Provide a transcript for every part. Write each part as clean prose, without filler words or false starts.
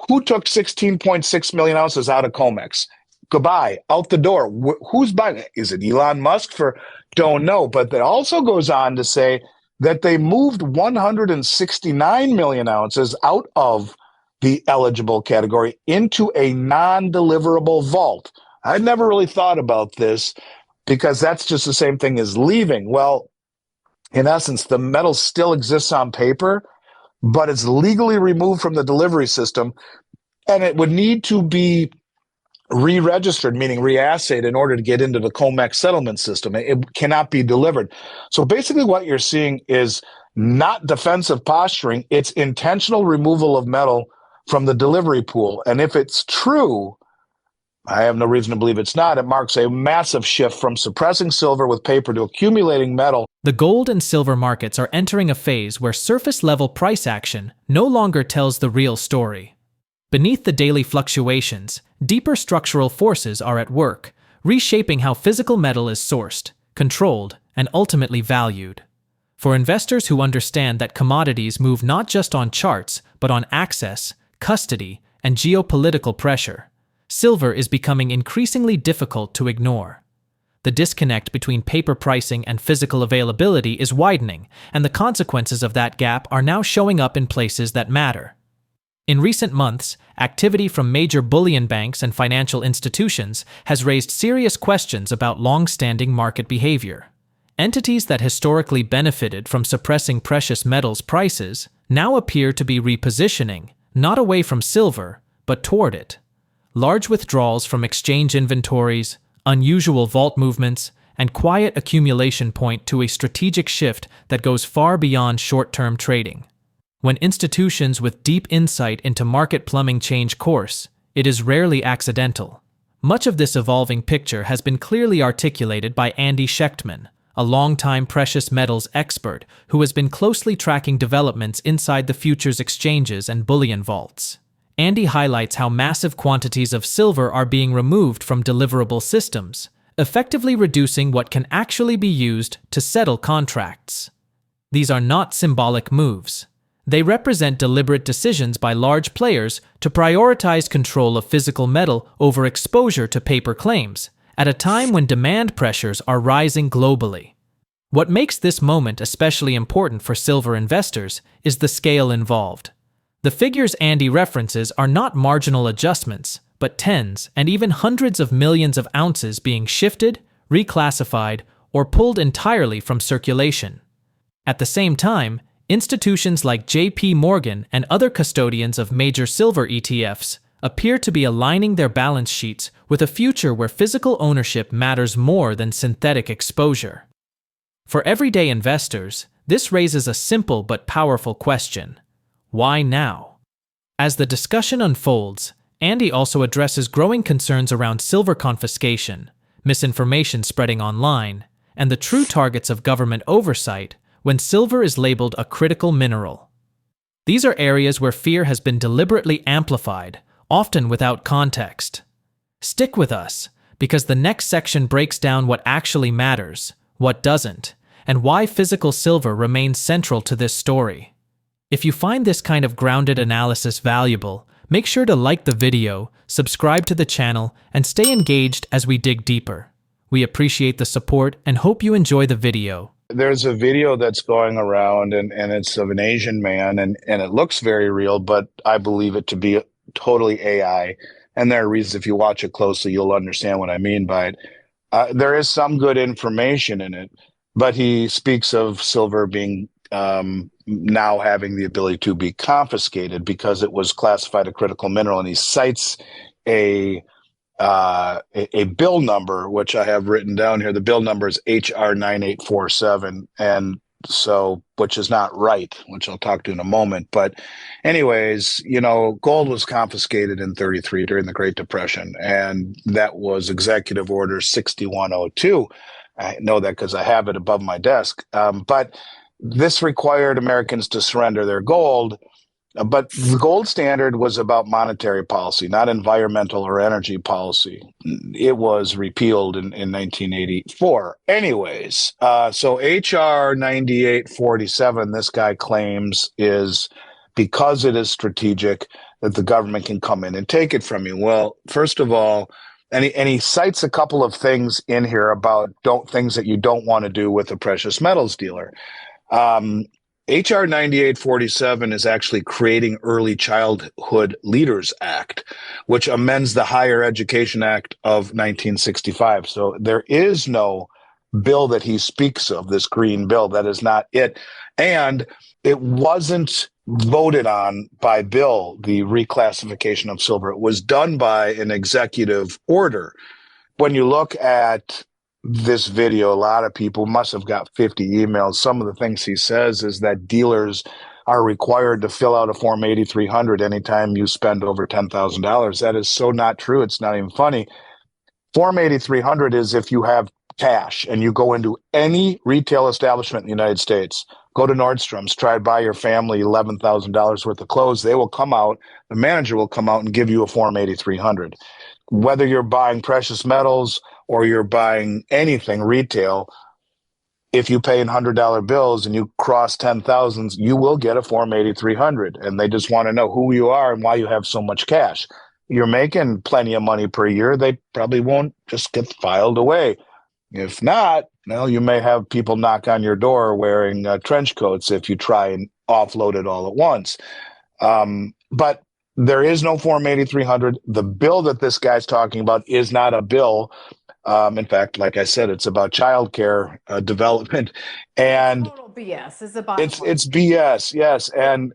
Who took 16.6 million ounces out of COMEX? Goodbye, out the door. Who's buying it? Is it Elon Musk? Don't know. But that also goes on to say that they moved 169 million ounces out of the eligible category into a non-deliverable vault. I'd never really thought about this because that's just the same thing as leaving. Well, in essence, the metal still exists on paper, but it's legally removed from the delivery system, and it would need to be re-registered, meaning reassayed, in order to get into the COMEX settlement system. It cannot be delivered. So basically what you're seeing is not defensive posturing, it's intentional removal of metal from the delivery pool. And if it's true, I have no reason to believe it's not, it marks a massive shift from suppressing silver with paper to accumulating metal. The gold and silver markets are entering a phase where surface-level price action no longer tells the real story. Beneath the daily fluctuations, deeper structural forces are at work, reshaping how physical metal is sourced, controlled, and ultimately valued. For investors who understand that commodities move not just on charts, but on access, custody, and geopolitical pressure, silver is becoming increasingly difficult to ignore. The disconnect between paper pricing and physical availability is widening, and the consequences of that gap are now showing up in places that matter. In recent months, activity from major bullion banks and financial institutions has raised serious questions about long-standing market behavior. Entities that historically benefited from suppressing precious metals prices now appear to be repositioning, not away from silver, but toward it. Large withdrawals from exchange inventories, unusual vault movements, and quiet accumulation point to a strategic shift that goes far beyond short-term trading. When institutions with deep insight into market plumbing change course, it is rarely accidental. Much of this evolving picture has been clearly articulated by Andy Schectman, a longtime precious metals expert who has been closely tracking developments inside the futures exchanges and bullion vaults. Andy highlights how massive quantities of silver are being removed from deliverable systems, effectively reducing what can actually be used to settle contracts. These are not symbolic moves. They represent deliberate decisions by large players to prioritize control of physical metal over exposure to paper claims, at a time when demand pressures are rising globally. What makes this moment especially important for silver investors is the scale involved. The figures Andy references are not marginal adjustments, but tens and even hundreds of millions of ounces being shifted, reclassified, or pulled entirely from circulation. At the same time, institutions like J.P. Morgan and other custodians of major silver ETFs appear to be aligning their balance sheets with a future where physical ownership matters more than synthetic exposure. For everyday investors, this raises a simple but powerful question. Why now? As the discussion unfolds, Andy also addresses growing concerns around silver confiscation, misinformation spreading online, and the true targets of government oversight when silver is labeled a critical mineral. These are areas where fear has been deliberately amplified, often without context. Stick with us, because the next section breaks down what actually matters, what doesn't, and why physical silver remains central to this story. If you find this kind of grounded analysis valuable, make sure to like the video, subscribe to the channel, and stay engaged as we dig deeper. We appreciate the support and hope you enjoy the video. There's a video that's going around, and it's of an Asian man, and it looks very real, but I believe it to be totally AI. And there are reasons, if you watch it closely, you'll understand what I mean by it. There is some good information in it, but he speaks of silver being now having the ability to be confiscated because it was classified a critical mineral, and he cites a bill number, which I have written down here. The bill number is HR 9847, and so, which is not right, which I'll talk to in a moment. But anyways, gold was confiscated in 33 during the Great Depression, and that was Executive Order 6102. I know that because I have it above my desk. But this required Americans to surrender their gold. But the gold standard was about monetary policy, not environmental or energy policy. It was repealed in 1984. Anyways, so HR 9847, this guy claims, is because it is strategic, that the government can come in and take it from you. Well, first of all, and he cites a couple of things in here about things that you don't want to do with a precious metals dealer. Um, HR 9847 is actually creating Early Childhood Leaders Act, which amends the Higher Education Act of 1965. So there is no bill that he speaks of, this green bill. That is not it. And it wasn't voted on by bill, the reclassification of silver. It was done by an executive order. When you look at this video, a lot of people must have got 50 emails. Some of the things he says is that dealers are required to fill out a Form 8300 anytime you spend over $10,000. That is so not true. It's not even funny. Form 8300 is if you have cash and you go into any retail establishment in the United States, go to Nordstrom's, try to buy your family $11,000 worth of clothes. They will come out, the manager will come out and give you a Form 8300. Whether you're buying precious metals or you're buying anything retail, if you pay in $100 bills and you cross 10,000, you will get a Form 8300. And they just want to know who you are and why you have so much cash. You're making plenty of money per year. They probably won't just get filed away. If not, well, you may have people knock on your door wearing trench coats if you try and offload it all at once. But there is no Form 8300. The bill that this guy's talking about is not a bill. In fact, like I said, it's about childcare development, and total BS is the bottom line. It's BS, yes, and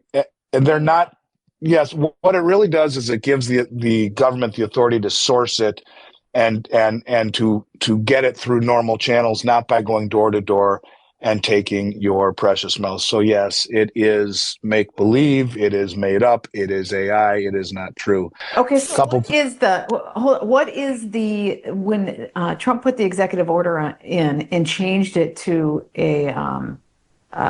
they're not. Yes, what it really does is it gives the government the authority to source it and to get it through normal channels, not by going door to door and taking your precious metals. So yes, it is make believe, it is made up, it is AI, it is not true. Okay, so what is the when Trump put the executive order in and changed it to a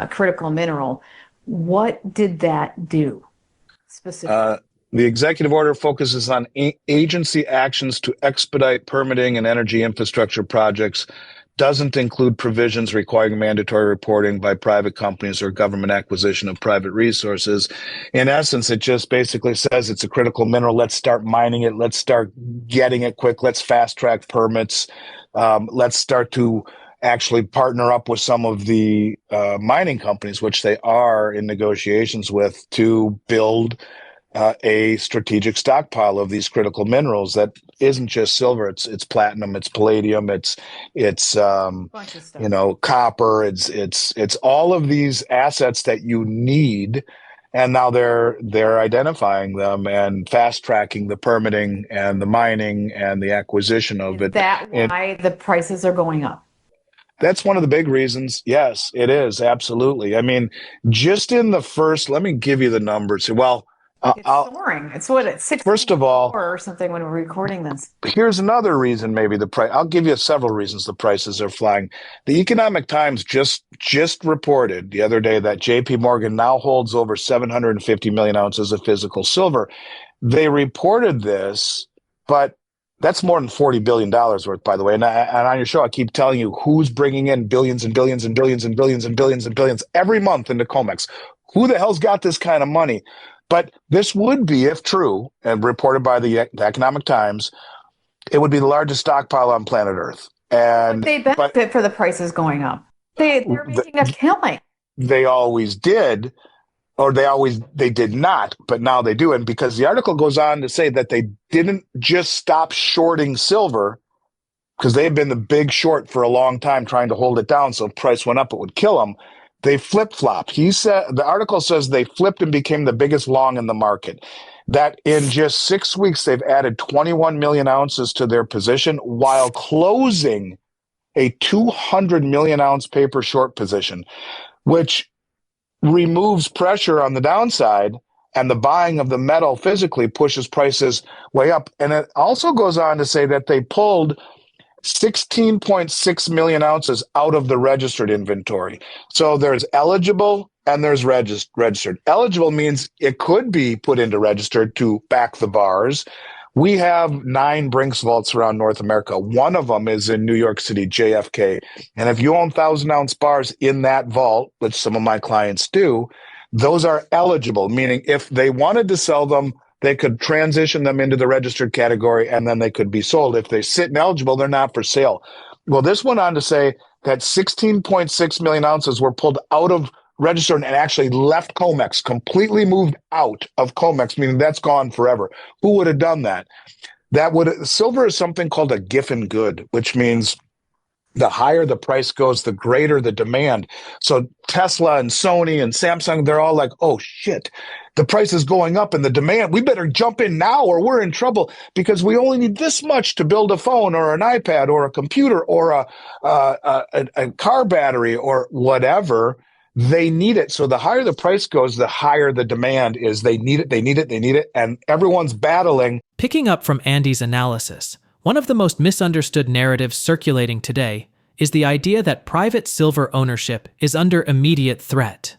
critical mineral, what did that do specifically? The executive order focuses on agency actions to expedite permitting and energy infrastructure projects, doesn't include provisions requiring mandatory reporting by private companies or government acquisition of private resources. In essence, it just basically says it's a critical mineral. Let's start mining it. Let's start getting it quick. Let's fast track permits. Let's start to actually partner up with some of the mining companies, which they are in negotiations with, to build a strategic stockpile of these critical minerals that isn't just silver. It's platinum, it's palladium, it's Bunch of stuff. copper. It's all of these assets that you need, and now they're identifying them and fast tracking the permitting and the mining and the acquisition of it. Is that why the prices are going up? That's one of the big reasons. Yes, it is. Absolutely. I mean, just in the first, let me give you the numbers. Well, It's soaring. It's what it's 64 first of all, or something when we're recording this. here's another reason maybe the price. I'll give you several reasons the prices are flying. The Economic Times just reported the other day that J.P. Morgan now holds over 750 million ounces of physical silver. They reported this, but that's more than $40 billion worth, by the way. And on your show, I keep telling you who's bringing in billions and billions and billions and billions and billions and billions every month into COMEX. Who the hell's got this kind of money? But this would be, if true, and reported by the Economic Times, it would be the largest stockpile on planet Earth. And but they benefit for the prices going up. They're making a killing. They always did, or they did not, but now they do. And because the article goes on to say that they didn't just stop shorting silver, because they've been the big short for a long time trying to hold it down, so if price went up, it would kill them. They flip-flopped. The article says they flipped and became the biggest long in the market. That in just 6 weeks, they've added 21 million ounces to their position while closing a 200 million ounce paper short position, which removes pressure on the downside, and the buying of the metal physically pushes prices way up. And it also goes on to say that they pulled 16.6 million ounces out of the registered inventory. So there's eligible and there's registered. Eligible means it could be put into registered to back the bars. We have 9 Brinks vaults around North America. One of them is in New York City, JFK. And if you own 1,000-ounce bars in that vault, which some of my clients do, those are eligible, meaning if they wanted to sell them they could transition them into the registered category, and then they could be sold. If they sit ineligible, they're not for sale. Well, this went on to say that 16.6 million ounces were pulled out of registered and actually left COMEX, completely moved out of COMEX, meaning that's gone forever. Who would have done that? Silver is something called a Giffen good, which means the higher the price goes, the greater the demand. So Tesla and Sony and Samsung, they're all like, oh shit, the price is going up and the demand, we better jump in now or we're in trouble because we only need this much to build a phone or an iPad or a computer or a car battery or whatever. They need it. So the higher the price goes, the higher the demand is. They need it, they need it, they need it. And everyone's battling. Picking up from Andy's analysis, one of the most misunderstood narratives circulating today is the idea that private silver ownership is under immediate threat.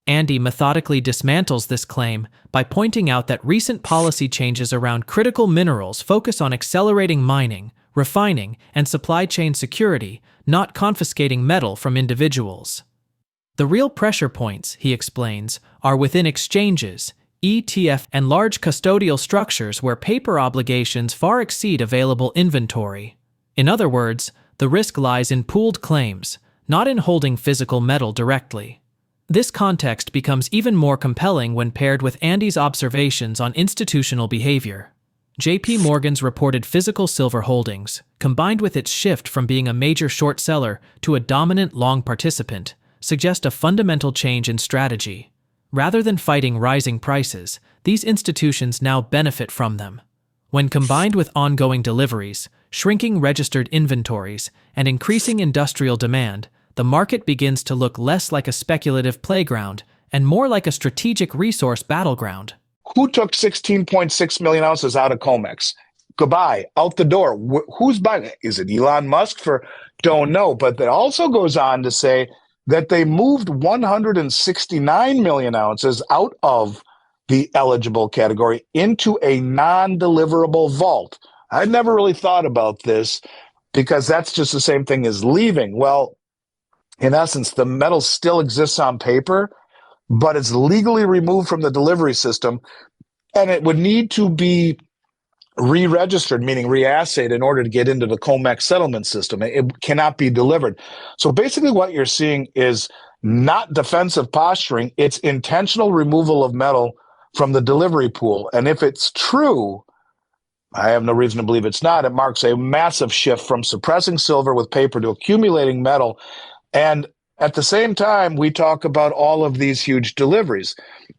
Andy methodically dismantles this claim by pointing out that recent policy changes around critical minerals focus on accelerating mining, refining, and supply chain security, not confiscating metal from individuals. The real pressure points, he explains, are within exchanges, ETF, and large custodial structures where paper obligations far exceed available inventory. In other words, the risk lies in pooled claims, not in holding physical metal directly. This context becomes even more compelling when paired with Andy's observations on institutional behavior. JP Morgan's reported physical silver holdings, combined with its shift from being a major short seller to a dominant long participant, suggest a fundamental change in strategy. Rather than fighting rising prices, these institutions now benefit from them. When combined with ongoing deliveries, shrinking registered inventories, and increasing industrial demand, the market begins to look less like a speculative playground and more like a strategic resource battleground. Who took 16.6 million ounces out of COMEX? Goodbye, out the door. Who's buying it? Is it Elon Musk? Don't know. But that also goes on to say that they moved 169 million ounces out of the eligible category into a non-deliverable vault. I'd never really thought about this because that's just the same thing as leaving. Well, in essence, the metal still exists on paper, but it's legally removed from the delivery system, and it would need to be re-registered, meaning reassayed, in order to get into the COMEX settlement system. It cannot be delivered. So basically what you're seeing is not defensive posturing, it's intentional removal of metal from the delivery pool. And if it's true, I have no reason to believe it's not, it marks a massive shift from suppressing silver with paper to accumulating metal. And at the same time, we talk about all of these huge deliveries.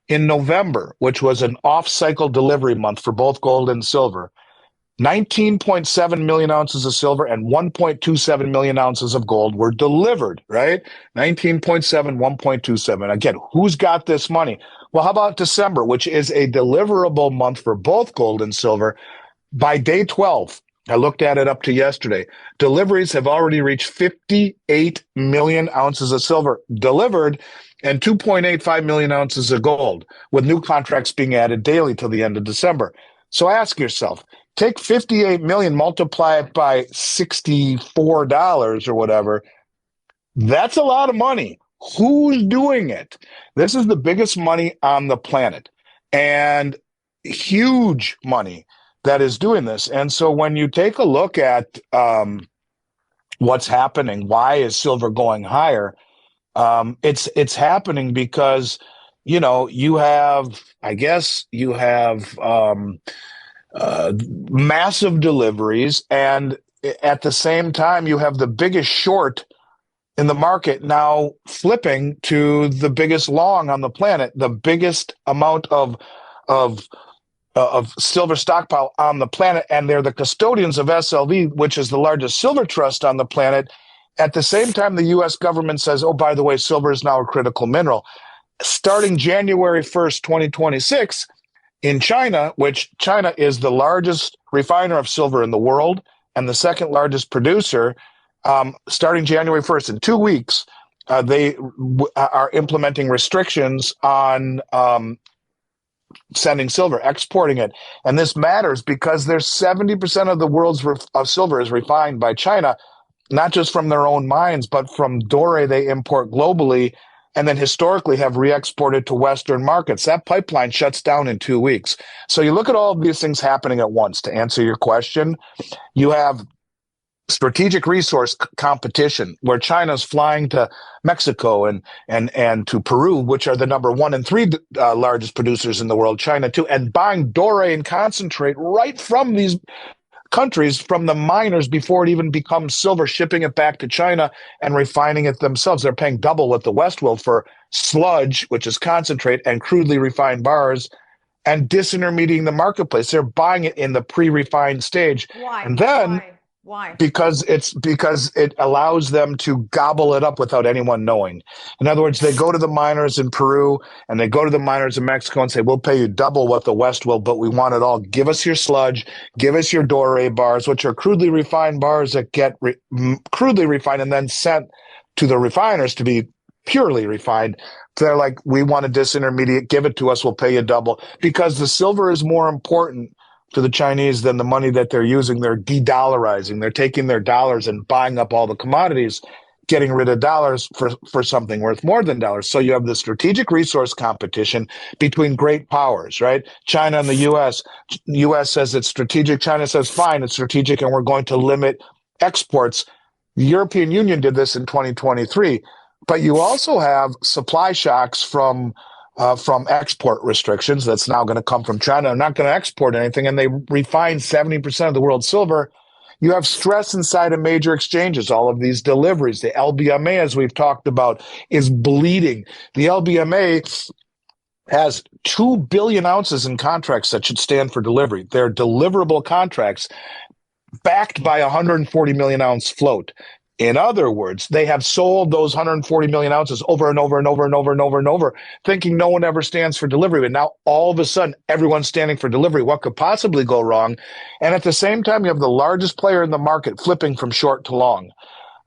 In November, which was an off-cycle delivery month for both gold and silver, 19.7 million ounces of silver and 1.27 million ounces of gold were delivered, right? 19.7, 1.27. Again, who's got this money? Well, how about December, which is a deliverable month for both gold and silver? By day 12, I looked at it up to yesterday, deliveries have already reached 58 million ounces of silver delivered and 2.85 million ounces of gold, with new contracts being added daily till the end of December. So ask yourself, take 58 million, multiply it by $64 or whatever. That's a lot of money. Who's doing it? This is the biggest money on the planet and huge money that is doing this. And so when you take a look at what's happening, why is silver going higher? It's happening because, you have massive deliveries, and at the same time, you have the biggest short in the market now flipping to the biggest long on the planet, the biggest amount of silver stockpile on the planet, and they're the custodians of SLV, which is the largest silver trust on the planet. At the same time, the U.S. government says, oh, by the way, silver is now a critical mineral. Starting January 1st, 2026, in China, which China is the largest refiner of silver in the world and the second largest producer, starting January 1st, in 2 weeks, they are implementing restrictions on sending silver, exporting it. And this matters because there's 70% of the world's of silver is refined by China, not just from their own mines, but from doré they import globally. and then historically have re-exported to Western markets. That pipeline shuts down in 2 weeks. So you look at all of these things happening at once. To answer your question, you have strategic resource competition where China's flying to Mexico and to Peru, which are the number 1 and 3 largest producers in the world, China too, and buying doré and concentrate right from these countries, from the miners before it even becomes silver, shipping it back to China and refining it themselves. They're paying double what the West will for sludge, which is concentrate, and crudely refined bars, and disintermediating the marketplace. They're buying it in the pre-refined stage. Why? And then Why? because it allows them to gobble it up without anyone knowing. In other words, they go to the miners in Peru and they go to the miners in Mexico and say, we'll pay you double what the West will, but we want it all. Give us your sludge, give us your doré bars, which are crudely refined bars that get crudely refined and then sent to the refiners to be purely refined. They're like, we want to disintermediate, give it to us, we'll pay you double. Because the silver is more important to the Chinese than the money that they're using. They're de-dollarizing. They're taking their dollars and buying up all the commodities, getting rid of dollars for something worth more than dollars. So you have the strategic resource competition between great powers, right? China and the U.S. U.S. says it's strategic. China says, fine, it's strategic, and we're going to limit exports. The European Union did this in 2023. But you also have supply shocks from export restrictions that's now going to come from China. They're not going to export anything, and they refine 70% of the world's silver. You have stress inside of major exchanges, all of these deliveries. The LBMA, as we've talked about, is bleeding. The LBMA has 2 billion ounces in contracts that should stand for delivery. They're deliverable contracts backed by a 140 million ounce float. In other words, they have sold those 140 million ounces over and over and over and over and over and over, thinking no one ever stands for delivery. But now all of a sudden, everyone's standing for delivery. What could possibly go wrong? And at the same time, you have the largest player in the market flipping from short to long.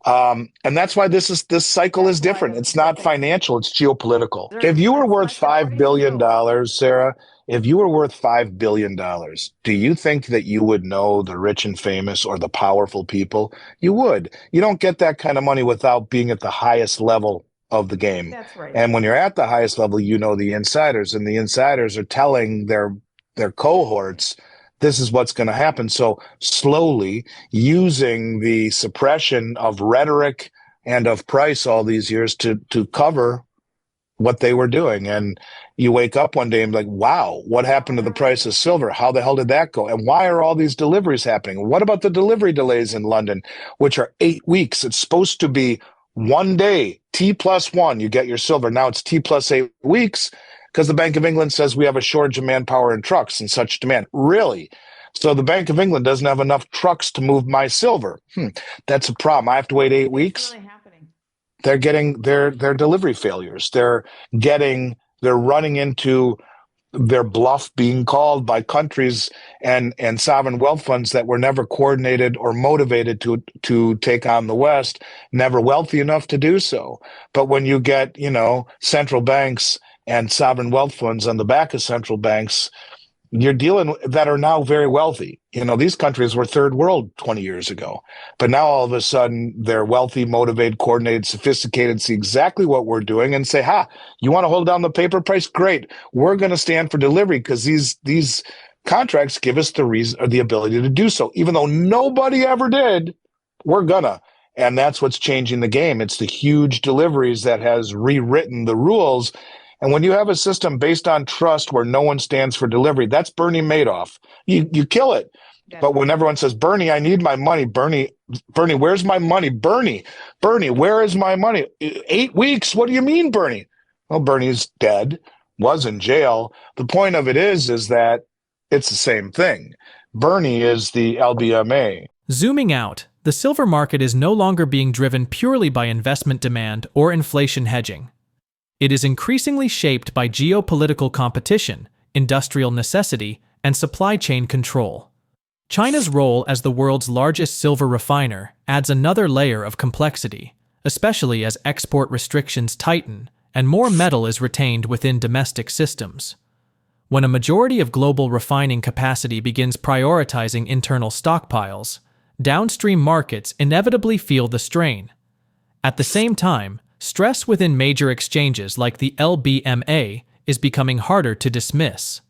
And that's why this cycle is different. It's not financial, it's geopolitical. If you were worth $5 billion, Sarah, if you were worth $5 billion, do you think that you would know the rich and famous or the powerful people? You would. You don't get that kind of money without being at the highest level of the game. That's right. And when you're at the highest level, you know the insiders, and the insiders are telling their cohorts, this is what's going to happen. So slowly, using the suppression of rhetoric and of price all these years to cover what they were doing. And you wake up one day and be like, wow, what happened to the price of silver? How the hell did that go? And why are all these deliveries happening? What about the delivery delays in London, which are 8 weeks? It's supposed to be 1 day, T+1, you get your silver. Now it's T+8 weeks because the Bank of England says we have a shortage of manpower and trucks and such demand. Really? So the Bank of England doesn't have enough trucks to move my silver. That's a problem. I have to wait 8 weeks. Really happening. They're getting their delivery failures. They're running into their bluff being called by countries and sovereign wealth funds that were never coordinated or motivated to take on the West, never wealthy enough to do so. But when you get, central banks and sovereign wealth funds on the back of central banks, you're dealing that are now very wealthy. These countries were third world 20 years ago, but now all of a sudden they're wealthy, motivated, coordinated, sophisticated, see exactly what we're doing and say, you want to hold down the paper price? Great. We're going to stand for delivery because these contracts give us the reason or the ability to do so. Even though nobody ever did, we're gonna. And that's what's changing the game. It's the huge deliveries that has rewritten the rules. And when you have a system based on trust where no one stands for delivery, that's Bernie Madoff. You kill it. Yeah. But when everyone says, Bernie, I need my money. Bernie, where's my money? Bernie, where is my money? 8 weeks? What do you mean, Bernie? Well, Bernie's dead, was in jail. The point of it is that it's the same thing. Bernie is the LBMA. Zooming out, the silver market is no longer being driven purely by investment demand or inflation hedging. It is increasingly shaped by geopolitical competition, industrial necessity, and supply chain control. China's role as the world's largest silver refiner adds another layer of complexity, especially as export restrictions tighten and more metal is retained within domestic systems. When a majority of global refining capacity begins prioritizing internal stockpiles, downstream markets inevitably feel the strain. At the same time, stress within major exchanges like the LBMA is becoming harder to dismiss.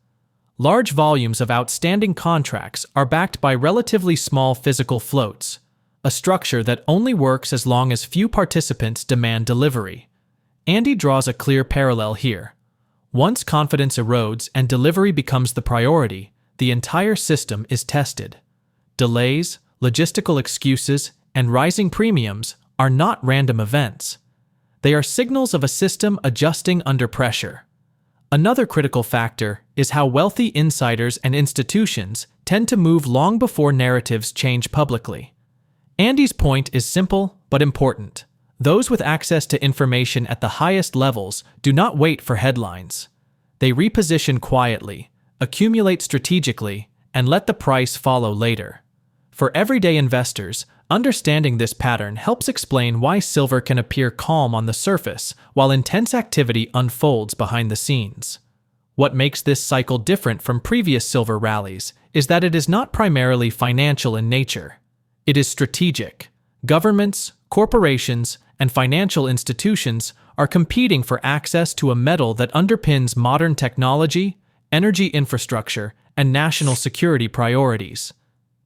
Large volumes of outstanding contracts are backed by relatively small physical floats, a structure that only works as long as few participants demand delivery. Andy draws a clear parallel here. Once confidence erodes and delivery becomes the priority, the entire system is tested. Delays, logistical excuses, and rising premiums are not random events. They are signals of a system adjusting under pressure. Another critical factor is how wealthy insiders and institutions tend to move long before narratives change publicly. Andy's point is simple but important. Those with access to information at the highest levels do not wait for headlines. They reposition quietly, accumulate strategically, and let the price follow later. For everyday investors, understanding this pattern helps explain why silver can appear calm on the surface while intense activity unfolds behind the scenes. What makes this cycle different from previous silver rallies is that it is not primarily financial in nature. It is strategic. Governments, corporations, and financial institutions are competing for access to a metal that underpins modern technology, energy infrastructure, and national security priorities.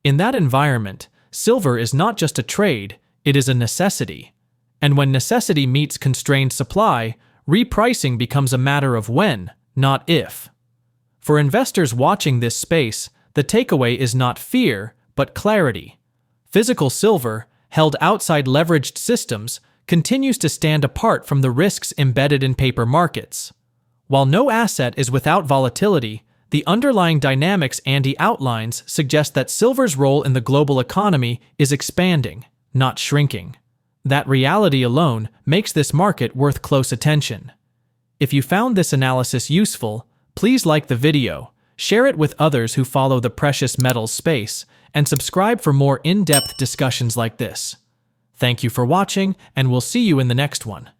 In that environment, silver is not just a trade, it is a necessity. And when necessity meets constrained supply, repricing becomes a matter of when, not if. For investors watching this space, the takeaway is not fear, but clarity. Physical silver, held outside leveraged systems, continues to stand apart from the risks embedded in paper markets. While no asset is without volatility, the underlying dynamics Andy outlines suggest that silver's role in the global economy is expanding, not shrinking. That reality alone makes this market worth close attention. If you found this analysis useful, please like the video, share it with others who follow the precious metals space, and subscribe for more in-depth discussions like this. Thank you for watching, and we'll see you in the next one.